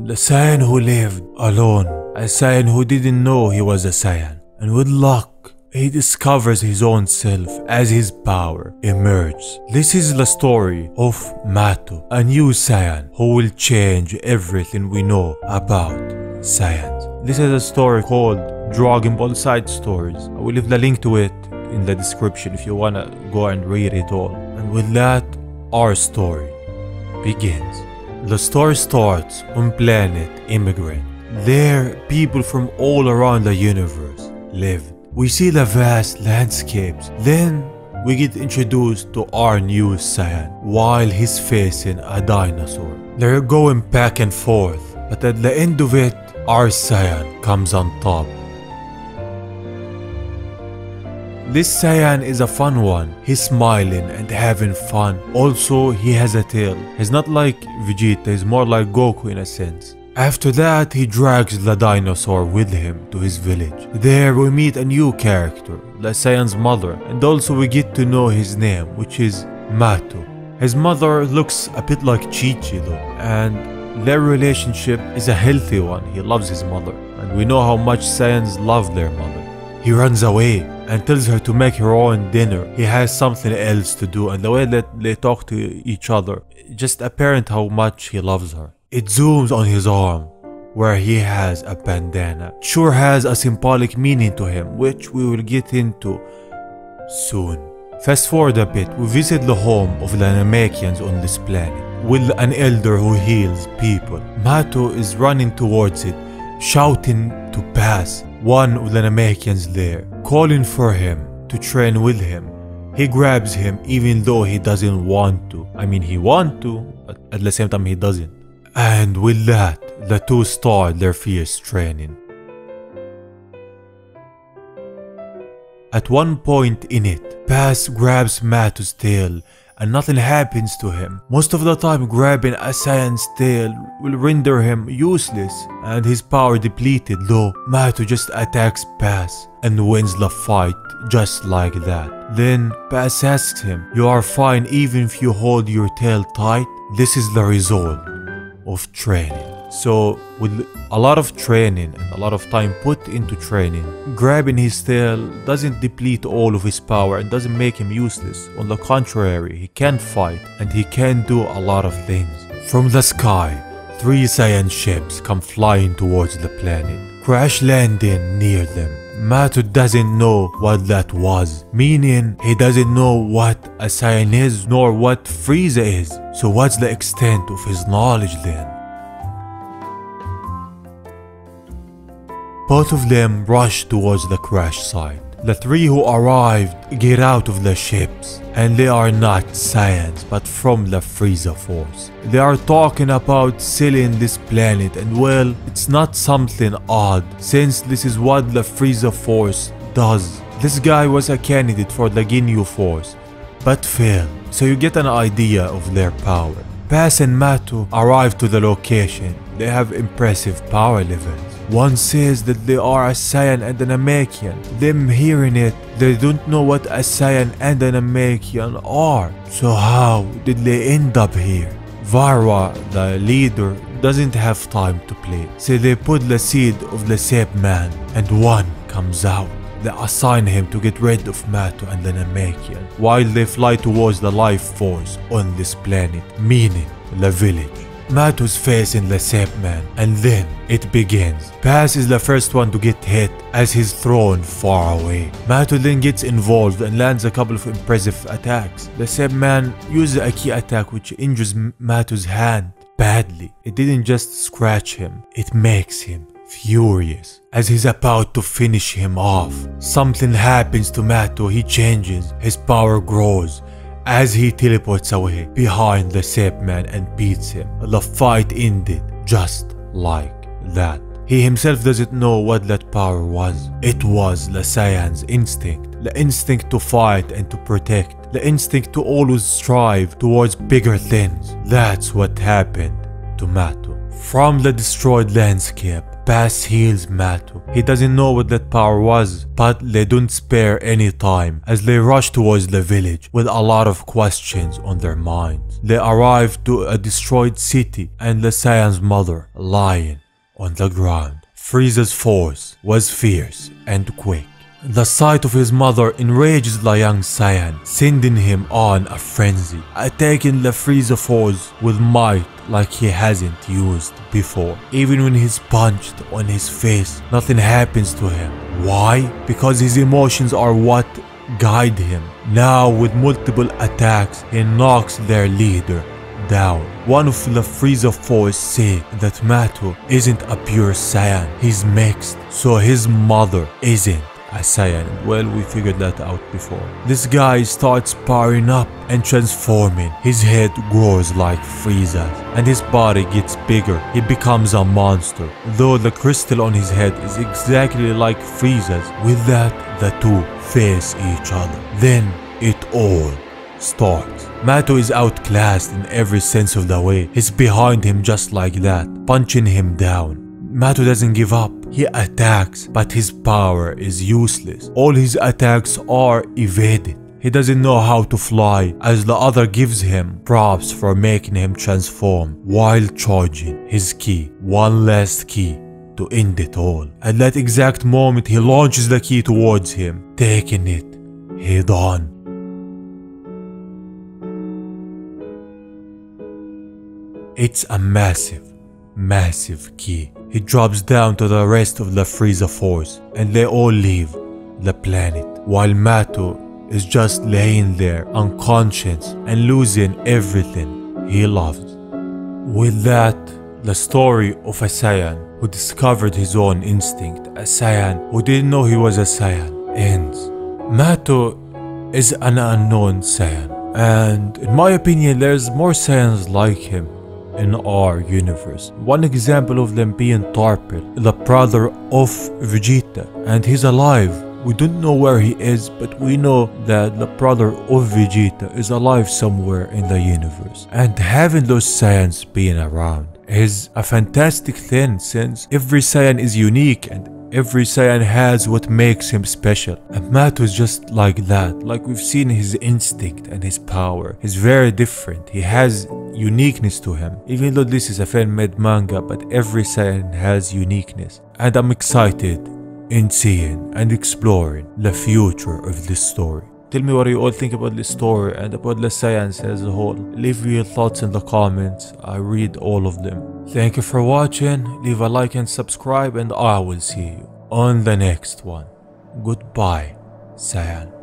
The Saiyan who lived alone, a Saiyan who didn't know he was a Saiyan. And with luck, he discovers his own self as his power emerges. This is the story of Mato, a new Saiyan who will change everything we know about Saiyans. This is a story called Dragon Ball Side Stories. I will leave the link to it in the description if you wanna go and read it all. And with that, our story begins. The story starts on planet Immigrant. There, people from all around the universe lived. We see the vast landscapes. Then we get introduced to our new Saiyan while he's facing a dinosaur. They're going back and forth, but at the end of it, our Saiyan comes on top. This Saiyan is a fun one. He's smiling and having fun. Also, he has a tail. He's not like Vegeta, he's more like Goku in a sense. After that, he drags the dinosaur with him to his village. There we meet a new character, the Saiyan's mother, and also we get to know his name, which is Mato. His mother looks a bit like Chi-Chi though, and their relationship is a healthy one. He loves his mother, and we know how much Saiyans love their mother. He runs away and tells her to make her own dinner. He has something else to do, and the way that they talk to each other, just apparent how much he loves her. It zooms on his arm, where he has a bandana. Sure has a symbolic meaning to him, which we will get into soon. Fast forward a bit, we visit the home of the Namekians on this planet, with an elder who heals people. Mato is running towards it, shouting to pass one of the Namekians there, calling for him to train with him. He grabs him even though he doesn't want to. I mean, he wants to, but at the same time he doesn't. And with that, the two start their fierce training. At one point in it, Pass grabs Mato's tail and nothing happens to him. Most of the time, grabbing a Saiyan's tail will render him useless and his power depleted, though Mato just attacks Pass and wins the fight just like that. Then Pass asks him, "You are fine even if you hold your tail tight?" This is the result of training. So with a lot of training and a lot of time put into training, grabbing his tail doesn't deplete all of his power and doesn't make him useless. On the contrary, he can fight and he can do a lot of things. From the sky, 3 Saiyan ships come flying towards the planet, crash landing near them. Mato doesn't know what that was, meaning he doesn't know what a Saiyan is nor what Frieza is. So what's the extent of his knowledge then? Both of them rush towards the crash site. The 3 who arrived get out of the ships, and they are not Saiyans but from the Frieza Force. They are talking about selling this planet, and well, it's not something odd since this is what the Frieza Force does. This guy was a candidate for the Ginyu Force but failed, so you get an idea of their power. Pass and Mato arrive to the location. They have impressive power levels. One says that they are a Saiyan and an Namekian. Them hearing it, they don't know what a Saiyan and a Namekian are. So how did they end up here? Varwa, the leader, doesn't have time to play. So they put the seed of the Sep Man and one comes out. They assign him to get rid of Mato and the Namekian while they fly towards the life force on this planet, meaning the village. Mato's facing the Sep Man, and then it begins. Pass is the first one to get hit as he's thrown far away. Mato then gets involved and lands a couple of impressive attacks. The Sep Man uses a key attack which injures Mato's hand badly. It didn't just scratch him, it makes him furious. As he's about to finish him off, something happens to Mato. He changes, his power grows as he teleports away behind the Sep Man and beats him. The fight ended just like that. He himself doesn't know what that power was. It was the Saiyan's instinct. The instinct to fight and to protect. The instinct to always strive towards bigger things. That's what happened to Mato. From the destroyed landscape, past heals Matu. He doesn't know what that power was, but they don't spare any time as they rush towards the village with a lot of questions on their minds. They arrive to a destroyed city and the Saiyan's mother lying on the ground. Frieza's force was fierce and quick. The sight of his mother enrages the young Saiyan, sending him on a frenzy, attacking the Frieza force with might like he hasn't used before. Even when he's punched on his face, nothing happens to him. Why? Because his emotions are what guide him. Now with multiple attacks, he knocks their leader down. One of the Frieza force said that Matu isn't a pure Saiyan, he's mixed, so his mother isn't a Saiyan. Well, we figured that out before. This guy starts powering up and transforming. His head grows like Frieza's and his body gets bigger. He becomes a monster, though the crystal on his head is exactly like Frieza's. With that, the two face each other. Then it all starts. Matu is outclassed in every sense of the way. He's behind him just like that, punching him down. Matu doesn't give up. He attacks, but his power is useless. All his attacks are evaded. He doesn't know how to fly, as the other gives him props for making him transform while charging his ki. One last ki to end it all. At that exact moment, he launches the ki towards him, taking it head on. It's a massive ki. He drops down to the rest of the Frieza force and they all leave the planet, while Matu is just laying there unconscious and losing everything he loves. With that, the story of a Saiyan who discovered his own instinct, a Saiyan who didn't know he was a Saiyan, ends. Matu is an unknown Saiyan, and in my opinion there's more Saiyans like him in our universe. One example of them being Tarpil, the brother of Vegeta, and he's alive. We don't know where he is, but we know that the brother of Vegeta is alive somewhere in the universe. And having those Saiyans being around is a fantastic thing, since every Saiyan is unique and every Saiyan has what makes him special. And Matu is just like that. Like we've seen his instinct and his power. He's very different. He has uniqueness to him. Even though this is a fan-made manga, but every Saiyan has uniqueness. And I'm excited in seeing and exploring the future of this story. Tell me what you all think about this story and about the Saiyans as a whole. Leave your thoughts in the comments. I read all of them. Thank you for watching. Leave a like and subscribe, and I will see you on the next one. Goodbye, Saiyan.